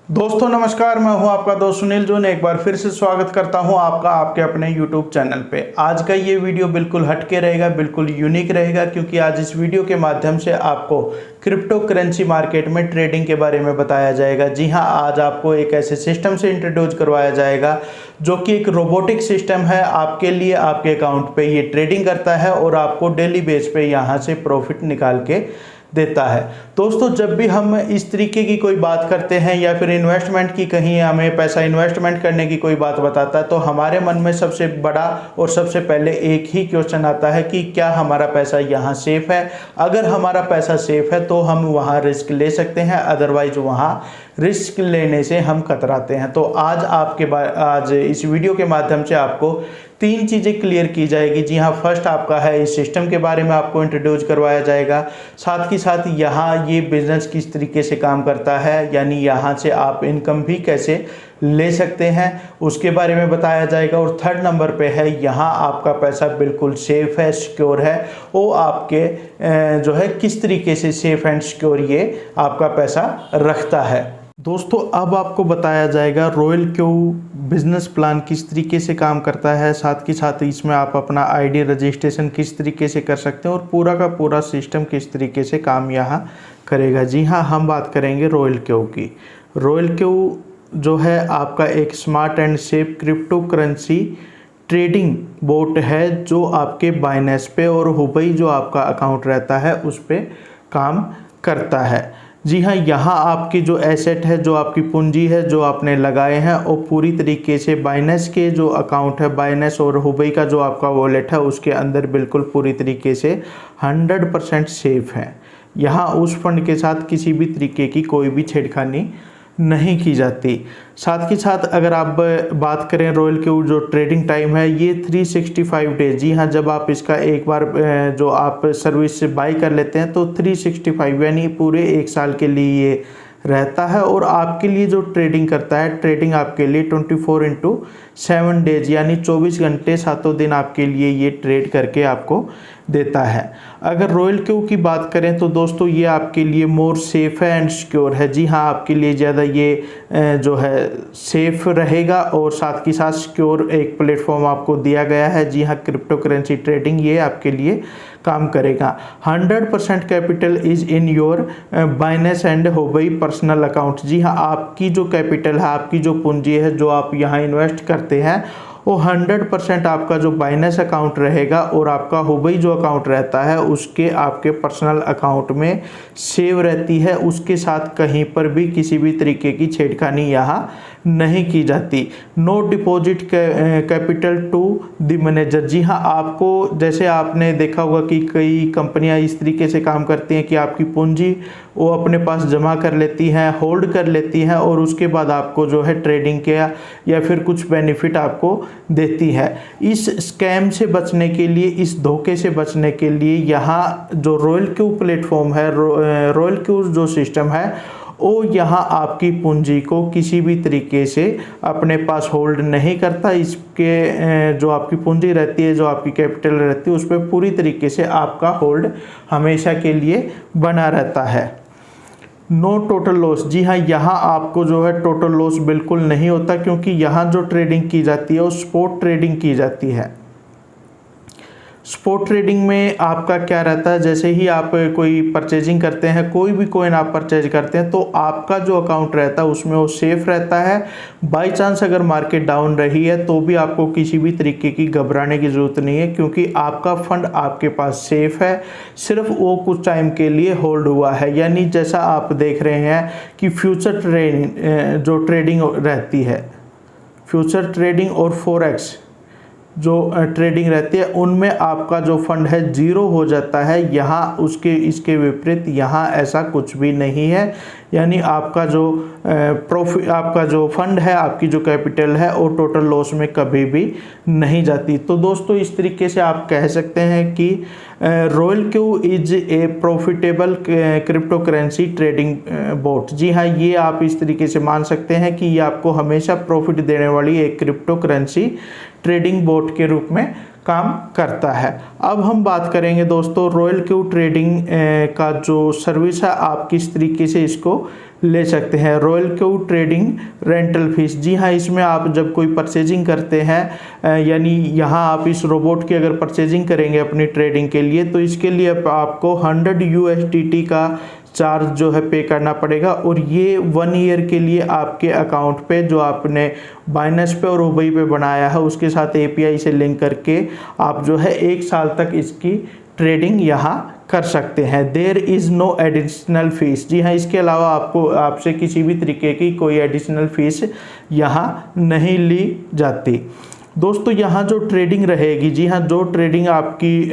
दोस्तों नमस्कार, मैं हूं आपका दोस्त सुनील जून। एक बार फिर से स्वागत करता हूं आपका आपके अपने YouTube चैनल पे। आज का ये वीडियो बिल्कुल हटके रहेगा, बिल्कुल यूनिक रहेगा, क्योंकि आज इस वीडियो के माध्यम से आपको क्रिप्टो करेंसी मार्केट में ट्रेडिंग के बारे में बताया जाएगा। जी हां, आज आपको एक ऐसे सिस्टम से इंट्रोड्यूस करवाया जाएगा जो कि एक रोबोटिक सिस्टम है। आपके लिए आपके अकाउंट पे ये ट्रेडिंग करता है और आपको डेली बेस पे यहाँ से प्रॉफिट निकाल के देता है। दोस्तों, जब भी हम इस तरीके की कोई बात करते हैं या फिर इन्वेस्टमेंट की, कहीं हमें पैसा इन्वेस्टमेंट करने की कोई बात बताता है, तो हमारे मन में सबसे बड़ा और सबसे पहले एक ही क्वेश्चन आता है कि क्या हमारा पैसा यहाँ सेफ है। अगर हमारा पैसा सेफ है तो हम वहाँ रिस्क ले सकते हैं, अदरवाइज वहाँ रिस्क लेने से हम कतराते हैं। तो आज इस वीडियो के माध्यम से आपको तीन चीज़ें क्लियर की जाएगी। जी हाँ, फर्स्ट आपका है इस सिस्टम के बारे में आपको इंट्रोड्यूस करवाया जाएगा। साथ ही साथ यहाँ ये बिजनेस किस तरीके से काम करता है, यानी यहाँ से आप इनकम भी कैसे ले सकते हैं, उसके बारे में बताया जाएगा। और थर्ड नंबर पे है यहाँ आपका पैसा बिल्कुल सेफ है, सिक्योर है। वो आपके जो है किस तरीके से सेफ एंड सिक्योर ये आपका पैसा रखता है। दोस्तों, अब आपको बताया जाएगा रॉयल क्यू बिजनेस प्लान किस तरीके से काम करता है। साथ ही साथ इसमें आप अपना आईडी रजिस्ट्रेशन किस तरीके से कर सकते हैं और पूरा का पूरा सिस्टम किस तरीके से काम यहाँ करेगा। जी हाँ, हम बात करेंगे रॉयल क्यू की। रॉयल क्यू जो है आपका एक smart and safe crypto currency trading boat है जो आपके बाइनेंस पे और हुबई जो आपका अकाउंट रहता है उस पर काम करता है। जी हाँ, यहाँ आपकी जो एसेट है, जो आपकी पूंजी है, जो आपने लगाए हैं, वो पूरी तरीके से बाइनेंस के जो अकाउंट है, बाइनेंस और हुबई का जो आपका वॉलेट है उसके अंदर बिल्कुल पूरी तरीके से 100% सेफ है। यहाँ उस फंड के साथ किसी भी तरीके की कोई भी छेड़खानी नहीं की जाती। साथ ही साथ अगर आप बात करें रॉयल क्यू जो ट्रेडिंग टाइम है, ये 365 डेज। जी हाँ, जब आप इसका एक बार जो आप सर्विस से बाई कर लेते हैं तो 365 यानी पूरे एक साल के लिए ये रहता है। और आपके लिए जो ट्रेडिंग करता है, ट्रेडिंग आपके लिए 24/7 डेज यानी 24 घंटे 7 दिन आपके लिए ये ट्रेड करके आपको देता है। अगर रॉयल क्यू की बात करें तो दोस्तों ये आपके लिए मोर सेफ है एंड सिक्योर है। जी हाँ, आपके लिए ज़्यादा ये जो है सेफ रहेगा और साथ ही साथ सिक्योर एक प्लेटफॉर्म आपको दिया गया है। जी हाँ, क्रिप्टो करेंसी ट्रेडिंग ये आपके लिए काम करेगा। 100% capital is in your Binance and हुबई पर्सनल अकाउंट। जी हाँ, आपकी जो कैपिटल है, आपकी जो पूंजी है, जो आप यहाँ इन्वेस्ट करते हैं, वो 100% आपका जो बाइनेंस अकाउंट रहेगा और आपका हुबई जो अकाउंट रहता है उसके आपके पर्सनल अकाउंट में सेव रहती है। उसके साथ कहीं पर भी किसी भी तरीके की छेड़खानी यहाँ नहीं की जाती। No deposit capital to the manager. जी हाँ, आपको जैसे आपने देखा होगा कि कई कंपनियां इस तरीके से काम करती हैं कि आपकी पूंजी वो अपने पास जमा कर लेती हैं, होल्ड कर लेती हैं और उसके बाद आपको जो है ट्रेडिंग के या फिर कुछ बेनिफिट आपको देती है। इस स्कैम से बचने के लिए, इस धोखे से बचने के लिए यहाँ जो रॉयल क्यू प्लेटफॉर्म है, रॉयल क्यू जो सिस्टम है, वो यहाँ आपकी पूंजी को किसी भी तरीके से अपने पास होल्ड नहीं करता। इसके जो आपकी पूंजी रहती है, जो आपकी कैपिटल रहती है, उस पर पूरी तरीके से आपका होल्ड हमेशा के लिए बना रहता है। No total loss. जी हाँ, यहाँ आपको जो है टोटल लॉस बिल्कुल नहीं होता, क्योंकि यहाँ जो ट्रेडिंग की जाती है वो स्पॉट ट्रेडिंग की जाती है। स्पॉट ट्रेडिंग में आपका क्या रहता है, जैसे ही आप कोई परचेजिंग करते हैं, कोई भी कॉइन आप परचेज करते हैं, तो आपका जो अकाउंट रहता है उसमें वो सेफ रहता है। बाय चांस अगर मार्केट डाउन रही है तो भी आपको किसी भी तरीके की घबराने की ज़रूरत नहीं है, क्योंकि आपका फंड आपके पास सेफ है। सिर्फ वो कुछ टाइम के लिए होल्ड हुआ है। यानी जैसा आप देख रहे हैं कि फ्यूचर जो ट्रेडिंग रहती है, फ्यूचर ट्रेडिंग और फॉरेक्स जो ट्रेडिंग रहती है, उनमें आपका जो फंड है ज़ीरो हो जाता है। यहाँ इसके विपरीत यहाँ ऐसा कुछ भी नहीं है। यानी आपका जो प्रॉफिट, आपका जो फंड है, आपकी जो कैपिटल है, वो टोटल लॉस में कभी भी नहीं जाती। तो दोस्तों, इस तरीके से आप कह सकते हैं कि Royal Q is a profitable crypto currency trading bot. जी हाँ, ये आप इस तरीके से मान सकते हैं कि ये आपको हमेशा प्रॉफिट देने वाली एक क्रिप्टो करेंसी ट्रेडिंग बोट के रूप में काम करता है। अब हम बात करेंगे दोस्तों रॉयल क्यू ट्रेडिंग का जो सर्विस है, आप किस तरीके से इसको ले सकते हैं। Royal Q trading rental fees, जी हाँ, इसमें आप जब कोई परचेजिंग करते हैं यानी यहाँ आप इस रोबोट की अगर परचेजिंग करेंगे अपनी ट्रेडिंग के लिए, तो इसके लिए आपको 100 USDT का चार्ज जो है पे करना पड़ेगा। और ये 1 ईयर के लिए आपके अकाउंट पे जो आपने बाइनेंस पे और हुबई पे बनाया है उसके साथ API से लिंक करके आप जो है 1 साल तक इसकी ट्रेडिंग यहाँ कर सकते हैं। There is no additional fees, जी हाँ, इसके अलावा आपसे किसी भी तरीके की कोई एडिशनल फीस यहाँ नहीं ली जाती। दोस्तों यहाँ जो ट्रेडिंग रहेगी, जी हाँ, जो ट्रेडिंग आपकी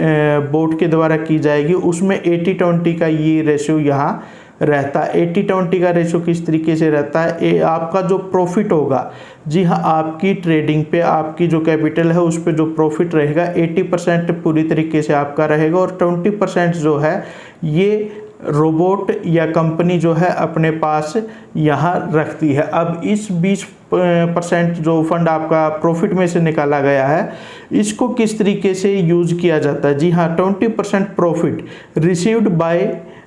बोट के द्वारा की जाएगी उसमें 80-20 का ये रेशियो यहाँ रहता है। 80-20 का रेशियो किस तरीके से रहता है, आपका जो प्रॉफिट होगा, जी हाँ, आपकी ट्रेडिंग पे आपकी जो कैपिटल है उस पर जो प्रॉफिट रहेगा 80% पूरी तरीके से आपका रहेगा और 20% जो है ये रोबोट या कंपनी जो है अपने पास यहाँ रखती है। अब इस 20% जो फंड आपका प्रॉफिट में से निकाला गया है इसको किस तरीके से यूज किया जाता है, जी हाँ, 20% profit received by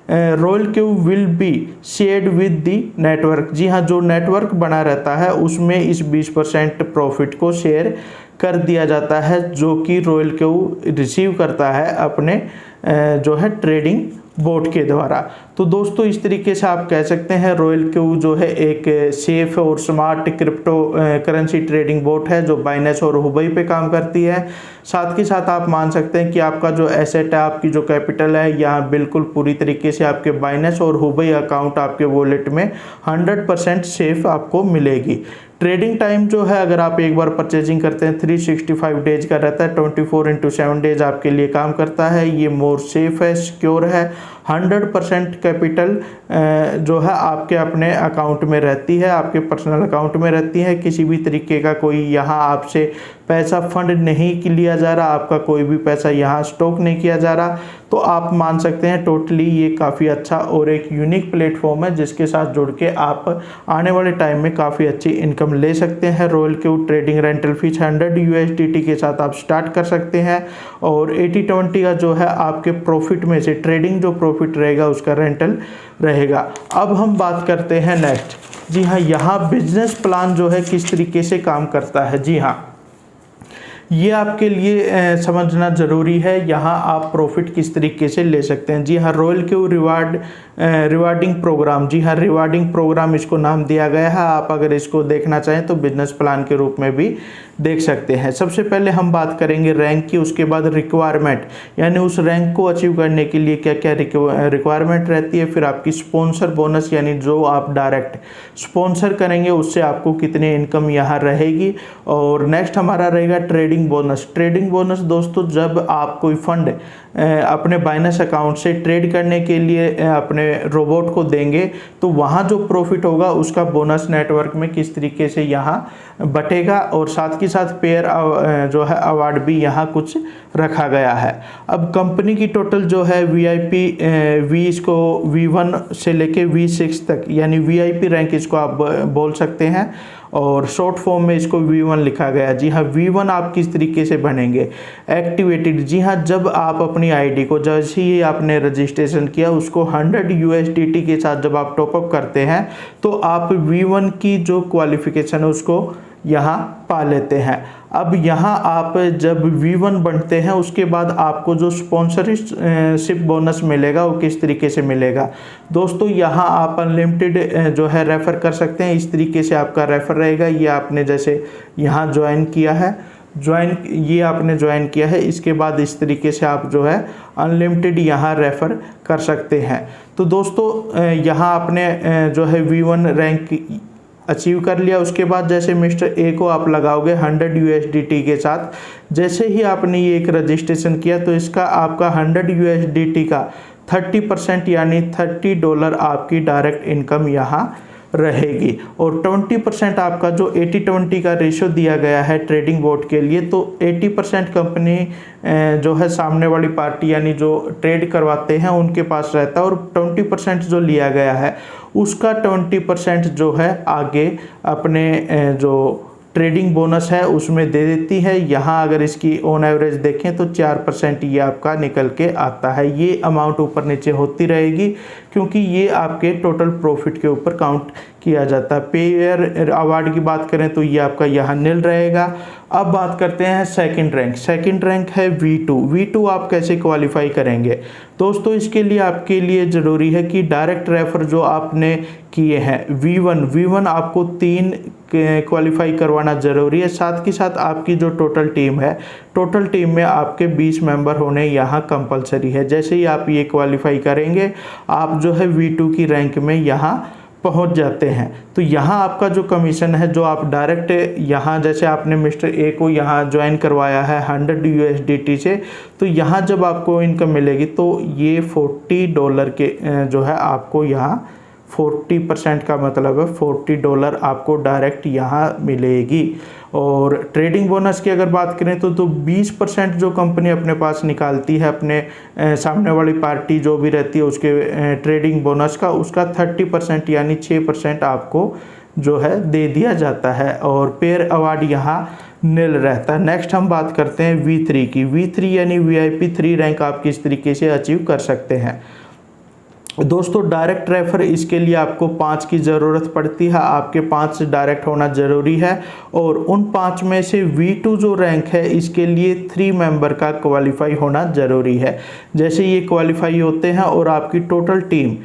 Royal Q will be shared with the network, जी हाँ, जो नेटवर्क बना रहता है उसमें इस 20% प्रॉफिट को शेयर कर दिया जाता है जो कि रॉयल क्यू रिसीव करता है अपने जो है ट्रेडिंग बोट के द्वारा। तो दोस्तों इस तरीके से आप कह सकते हैं रॉयल क्यू जो है एक सेफ और smart crypto currency trading boat है जो बाइनेंस और हुबई पे काम करती है। साथ के साथ आप मान सकते हैं कि आपका जो एसेट है, आपकी जो कैपिटल है, यहाँ बिल्कुल पूरी तरीके से आपके बाइनेंस और हुबई अकाउंट आपके वॉलेट में 100% सेफ आपको मिलेगी। ट्रेडिंग टाइम जो है अगर आप एक बार परचेजिंग करते हैं 365 डेज का रहता है, 24/7 डेज आपके लिए काम करता है। ये मोर सेफ है, सिक्योर है। 100% कैपिटल जो है आपके अपने अकाउंट में रहती है, आपके पर्सनल अकाउंट में रहती है। किसी भी तरीके का कोई यहाँ आपसे पैसा फंड नहीं लिया जा रहा, आपका कोई भी पैसा यहाँ स्टॉक नहीं किया जा रहा। तो आप मान सकते हैं टोटली ये काफ़ी अच्छा और एक यूनिक प्लेटफॉर्म है जिसके साथ जुड़ के आप आने वाले टाइम में काफ़ी अच्छी इनकम ले सकते हैं। Royal Q trading rental fees 100 USDT के साथ आप स्टार्ट कर सकते हैं और 80-20 का जो है आपके प्रॉफिट में से ट्रेडिंग जो प्रॉफिट रहेगा उसका रेंटल रहेगा। अब हम बात करते हैं नेक्स्ट, जी हाँ, यहाँ बिजनेस प्लान जो है किस तरीके से काम करता है। जी हाँ, ये आपके लिए समझना ज़रूरी है। यहाँ आप प्रॉफिट किस तरीके से ले सकते हैं। जी हाँ, रॉयल क्यू रिवार्डिंग प्रोग्राम, जी हाँ, रिवार्डिंग प्रोग्राम इसको नाम दिया गया है। आप अगर इसको देखना चाहें तो बिजनेस प्लान के रूप में भी देख सकते हैं। सबसे पहले हम बात करेंगे रैंक की, उसके बाद रिक्वायरमेंट, यानी उस रैंक को अचीव करने के लिए क्या क्या रिक्वायरमेंट रहती है। फिर आपकी स्पॉन्सर बोनस, यानी जो आप डायरेक्ट स्पॉन्सर करेंगे उससे आपको कितनी इनकम यहाँ रहेगी। और नेक्स्ट हमारा रहेगा ट्रेडिंग बोनस। ट्रेडिंग बोनस दोस्तों, जब आप कोई फंड अपने बाइनेंस अकाउंट से ट्रेड करने के लिए अपने रोबोट को देंगे तो वहाँ जो प्रॉफिट होगा उसका बोनस नेटवर्क में किस तरीके से यहाँ बटेगा। और साथ के साथ पेयर जो है अवार्ड भी यहाँ कुछ रखा गया है। अब कंपनी की टोटल जो है VIP इसको V1 से लेके V6 तक, यानी VIP रैंक इसको आप बोल सकते हैं और शॉर्ट फॉर्म में इसको V1 लिखा गया। जी हाँ, V1 आप किस तरीके से बनेंगे, एक्टिवेटेड, जी हाँ, जब आप अपनी ID को जैसे ही आपने रजिस्ट्रेशन किया उसको 100 USDT के साथ जब आप टॉपअप करते हैं तो आप V1 की जो क्वालिफिकेशन है उसको यहाँ पा लेते हैं। अब यहाँ आप जब V1 बनते हैं उसके बाद आपको जो स्पॉन्सरशिप बोनस मिलेगा वो किस तरीके से मिलेगा। दोस्तों यहाँ आप अनलिमिटेड जो है रेफ़र कर सकते हैं। इस तरीके से आपका रेफ़र रहेगा। ये आपने जैसे यहाँ ज्वाइन किया है, ये आपने ज्वाइन किया है, इसके बाद इस तरीके से आप जो है अनलिमिटेड यहाँ रेफ़र कर सकते हैं। तो दोस्तों यहाँ आपने जो है V1 रैंक अचीव कर लिया। उसके बाद जैसे मिस्टर ए को आप लगाओगे 100 USDT के साथ, जैसे ही आपने ये एक रजिस्ट्रेशन किया तो इसका आपका 100 USDT का 30% यानी $30 आपकी डायरेक्ट इनकम यहाँ रहेगी। और 20% आपका जो 80-20 का रेशो दिया गया है ट्रेडिंग बोट के लिए, तो 80% कंपनी जो है सामने वाली पार्टी यानी जो ट्रेड करवाते हैं उनके पास रहता है और 20% जो लिया गया है उसका 20% जो है आगे अपने जो ट्रेडिंग बोनस है उसमें दे देती है। यहाँ अगर इसकी ऑन एवरेज देखें तो 4% ये आपका निकल के आता है। ये अमाउंट ऊपर नीचे होती रहेगी क्योंकि ये आपके टोटल प्रॉफिट के ऊपर काउंट किया जाता है। पेयर अवार्ड की बात करें तो ये आपका यहाँ नील रहेगा। अब बात करते हैं सेकंड रैंक। सेकंड रैंक है V2। V2 आप कैसे क्वालिफाई करेंगे दोस्तों? इसके लिए आपके लिए ज़रूरी है कि डायरेक्ट रेफर जो आपने किए हैं V1 आपको 3 क्वालिफाई करवाना ज़रूरी है। साथ के साथ आपकी जो टोटल टीम है, टोटल टीम में आपके 20 मेंबर होने यहाँ कंपलसरी है। जैसे ही आप ये क्वालिफाई करेंगे आप जो है V2 की रैंक में यहाँ पहुंच जाते हैं। तो यहाँ आपका जो कमीशन है, जो आप डायरेक्ट यहाँ जैसे आपने मिस्टर ए को यहाँ ज्वाइन करवाया है 100 USDT से, तो यहाँ जब आपको इनकम मिलेगी तो ये $40 के जो है आपको यहाँ 40% का मतलब है $40 आपको डायरेक्ट यहाँ मिलेगी। और ट्रेडिंग बोनस की अगर बात करें तो 20% जो कंपनी अपने पास निकालती है अपने सामने वाली पार्टी जो भी रहती है उसके ट्रेडिंग बोनस का, उसका 30% यानी 6% आपको जो है दे दिया जाता है। और पेयर अवार्ड यहाँ नील रहता है। नेक्स्ट हम बात करते हैं V3 की। V3 यानी VIP 3 रैंक आप किस तरीके से अचीव कर सकते हैं दोस्तों? डायरेक्ट रेफर इसके लिए आपको 5 की ज़रूरत पड़ती है। आपके 5 डायरेक्ट होना ज़रूरी है और उन 5 में से V2 जो रैंक है इसके लिए 3 मेंबर का क्वालिफाई होना ज़रूरी है। जैसे ये क्वालिफाई होते हैं और आपकी टोटल टीम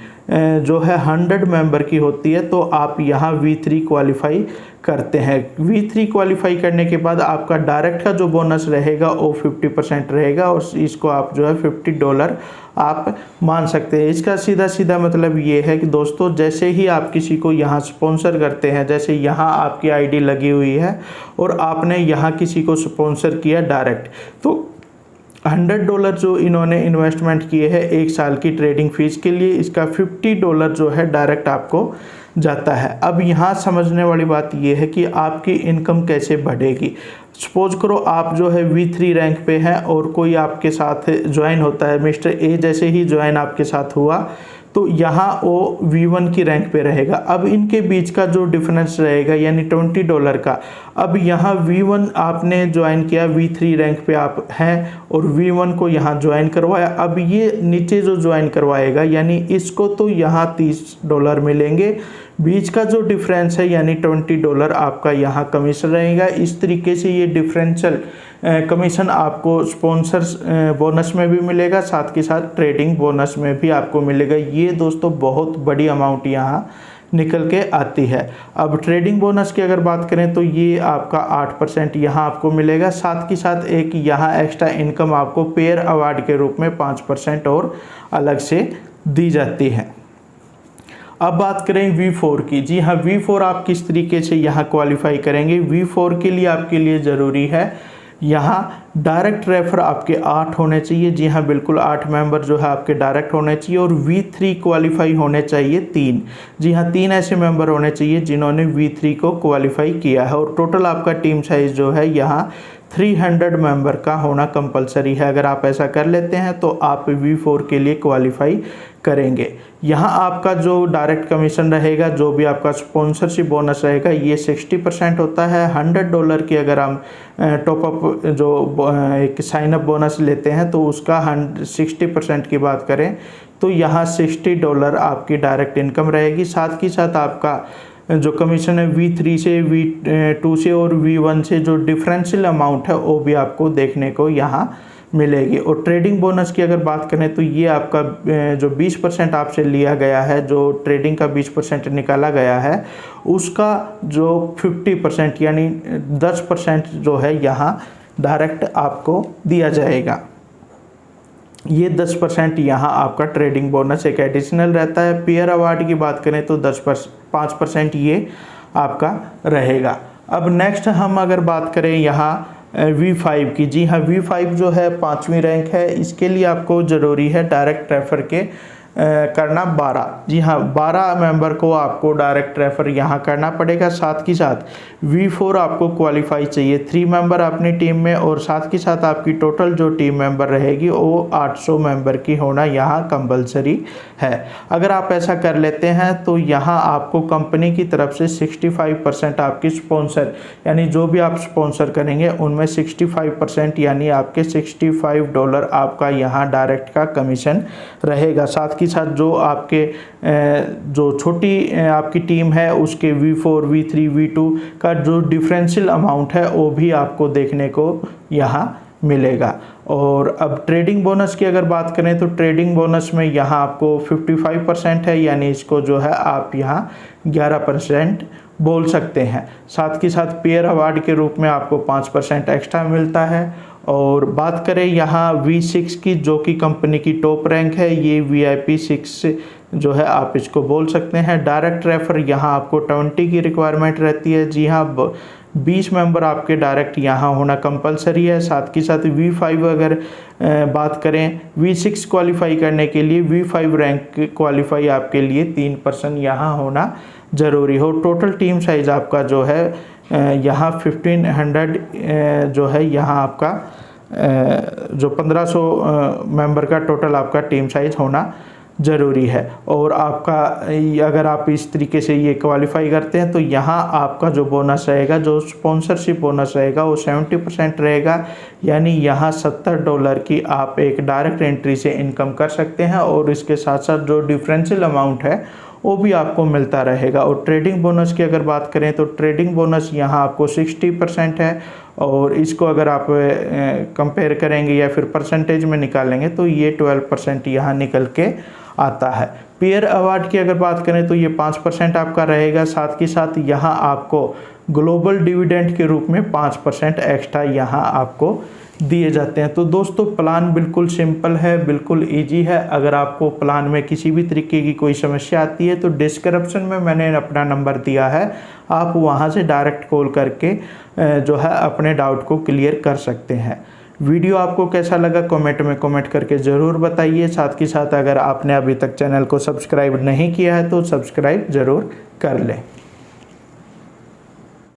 जो है 100 मेंबर की होती है तो आप यहाँ V3 क्वालिफाई करते हैं। V3 क्वालिफाई करने के बाद आपका डायरेक्ट का जो बोनस रहेगा वो 50% रहेगा और इसको आप जो है $50 आप मान सकते हैं। इसका सीधा सीधा मतलब ये है कि दोस्तों जैसे ही आप किसी को यहाँ स्पॉन्सर करते हैं, जैसे यहाँ आपकी आईडी लगी हुई है और आपने यहाँ किसी को स्पॉन्सर किया डायरेक्ट, तो $100 जो इन्होंने इन्वेस्टमेंट किए हैं 1 साल की ट्रेडिंग फीस के लिए, इसका $50 जो है डायरेक्ट आपको जाता है। अब यहाँ समझने वाली बात यह है कि आपकी इनकम कैसे बढ़ेगी। सपोज करो आप जो है V3 रैंक पे हैं और कोई आपके साथ ज्वाइन होता है, मिस्टर ए जैसे ही ज्वाइन आपके साथ हुआ तो यहाँ वो V1 की रैंक पे रहेगा। अब इनके बीच का जो डिफरेंस रहेगा यानी $20 का, अब यहाँ V1 आपने ज्वाइन किया, V3 रैंक पे आप हैं और V1 को यहाँ ज्वाइन करवाया। अब ये नीचे जो ज्वाइन करवाएगा यानी इसको तो यहाँ $30 मिलेंगे, बीच का जो डिफरेंस है यानी $20 आपका यहाँ कमीशन रहेगा। इस तरीके से ये डिफरेंशियल कमीशन आपको स्पॉन्सर्स बोनस में भी मिलेगा, साथ के साथ ट्रेडिंग बोनस में भी आपको मिलेगा। ये दोस्तों बहुत बड़ी अमाउंट यहाँ निकल के आती है। अब ट्रेडिंग बोनस की अगर बात करें तो ये आपका 8% यहाँ आपको मिलेगा, साथ के साथ एक यहाँ एक्स्ट्रा इनकम आपको पेयर अवार्ड के रूप में 5% और अलग से दी जाती है। अब बात करें V4 की। जी हाँ, V4 आप किस तरीके से यहाँ क्वालिफाई करेंगे। V4 के लिए आपके लिए ज़रूरी है यहाँ डायरेक्ट रेफर आपके 8 होने चाहिए। जी हाँ, बिल्कुल 8 मेंबर जो है आपके डायरेक्ट होने चाहिए और V3 क्वालिफाई होने चाहिए 3। जी हाँ, 3 ऐसे मेंबर होने चाहिए जिन्होंने V3 को क्वालिफाई किया है और टोटल आपका टीम साइज़ जो है यहाँ 300 मेंबर का होना कंपलसरी है। अगर आप ऐसा कर लेते हैं तो आप V4 के लिए क्वालिफाई करेंगे। यहाँ आपका जो डायरेक्ट कमीशन रहेगा, जो भी आपका स्पॉन्सरशिप बोनस रहेगा, ये 60% होता है। $100 की अगर हम टॉपअप जो एक साइनअप बोनस लेते हैं तो उसका 60% की बात करें तो यहाँ $60 आपकी डायरेक्ट इनकम रहेगी। साथ ही साथ आपका जो कमीशन है V3 से V2 से और V1 से जो डिफरेंशियल अमाउंट है वो भी आपको देखने को यहाँ मिलेगी। और ट्रेडिंग बोनस की अगर बात करें तो ये आपका जो 20% आपसे लिया गया है, जो ट्रेडिंग का 20% निकाला गया है, उसका जो 50% यानी 10% जो है यहाँ डायरेक्ट आपको दिया जाएगा। ये 10% यहाँ आपका ट्रेडिंग बोनस एक एडिशनल रहता है। पेयर अवार्ड की बात करें तो 5% ये आपका रहेगा। अब नेक्स्ट हम अगर बात करें यहाँ V5 की। जी हाँ, V5 जो है 5वीं रैंक है। इसके लिए आपको ज़रूरी है डायरेक्ट रेफर के करना 12। जी हाँ, 12 मेंबर को आपको डायरेक्ट रेफर यहाँ करना पड़ेगा। साथ ही साथ V4 आपको क्वालिफाई चाहिए 3 मेंबर अपनी टीम में, और साथ ही साथ आपकी टोटल जो टीम मेंबर रहेगी वो 800 मेंबर की होना यहाँ कंपलसरी है। अगर आप ऐसा कर लेते हैं तो यहाँ आपको कंपनी की तरफ से 65% आपकी स्पॉन्सर, यानी जो भी आप स्पॉन्सर करेंगे उनमें 65% यानी आपके $65 आपका यहाँ डायरेक्ट का कमीशन रहेगा। साथ ही साथ जो आपके जो छोटी आपकी टीम है उसके V4, V3, V2 का जो डिफरेंशियल अमाउंट है वो भी आपको देखने को यहाँ मिलेगा। और अब ट्रेडिंग बोनस की अगर बात करें तो ट्रेडिंग बोनस में यहाँ आपको 55% है, यानी इसको जो है आप यहाँ 11% बोल सकते हैं। साथ ही साथ पेयर अवार्ड के रूप में आपको 5% एक्स्ट्रा मिलता है। और बात करें यहाँ V6 की, जो कि कंपनी की टॉप रैंक है, ये VIP 6 जो है आप इसको बोल सकते हैं। डायरेक्ट रेफर यहाँ आपको 20 की रिक्वायरमेंट रहती है। जी हाँ, 20 मेंबर आपके डायरेक्ट यहाँ होना कंपलसरी है। साथ ही साथ V5 अगर बात करें, V6 क्वालिफाई करने के लिए V5 रैंक क्वालिफाई आपके लिए 3 पर्सन यहाँ होना ज़रूरी हो। टोटल टीम साइज़ आपका जो है यहाँ 1500 जो है यहाँ आपका जो 1500 मेंबर का टोटल आपका टीम साइज़ होना ज़रूरी है। और आपका अगर आप इस तरीके से ये क्वालिफाई करते हैं तो यहाँ आपका जो बोनस रहेगा, जो स्पॉन्सरशिप बोनस रहेगा वो 70% रहेगा, यानी यहाँ $70 की आप एक डायरेक्ट एंट्री से इनकम कर सकते हैं। और इसके साथ साथ जो डिफरेंशियल अमाउंट है वो भी आपको मिलता रहेगा। और ट्रेडिंग बोनस की अगर बात करें तो ट्रेडिंग बोनस यहाँ आपको 60% है, और इसको अगर आप कंपेयर करेंगे या फिर परसेंटेज में निकालेंगे तो ये 12% यहाँ निकल के आता है। पेयर अवार्ड की अगर बात करें तो ये 5% आपका रहेगा। साथ ही साथ यहाँ आपको ग्लोबल डिविडेंड के रूप में 5% एक्स्ट्रा यहाँ आपको दिए जाते हैं। तो दोस्तों प्लान बिल्कुल सिंपल है, बिल्कुल इजी है। अगर आपको प्लान में किसी भी तरीके की कोई समस्या आती है तो डिस्क्रिप्शन में मैंने अपना नंबर दिया है, आप वहां से डायरेक्ट कॉल करके जो है अपने डाउट को क्लियर कर सकते हैं। वीडियो आपको कैसा लगा कमेंट में कमेंट करके ज़रूर बताइए। साथ ही साथ अगर आपने अभी तक चैनल को सब्सक्राइब नहीं किया है तो सब्सक्राइब ज़रूर कर लें।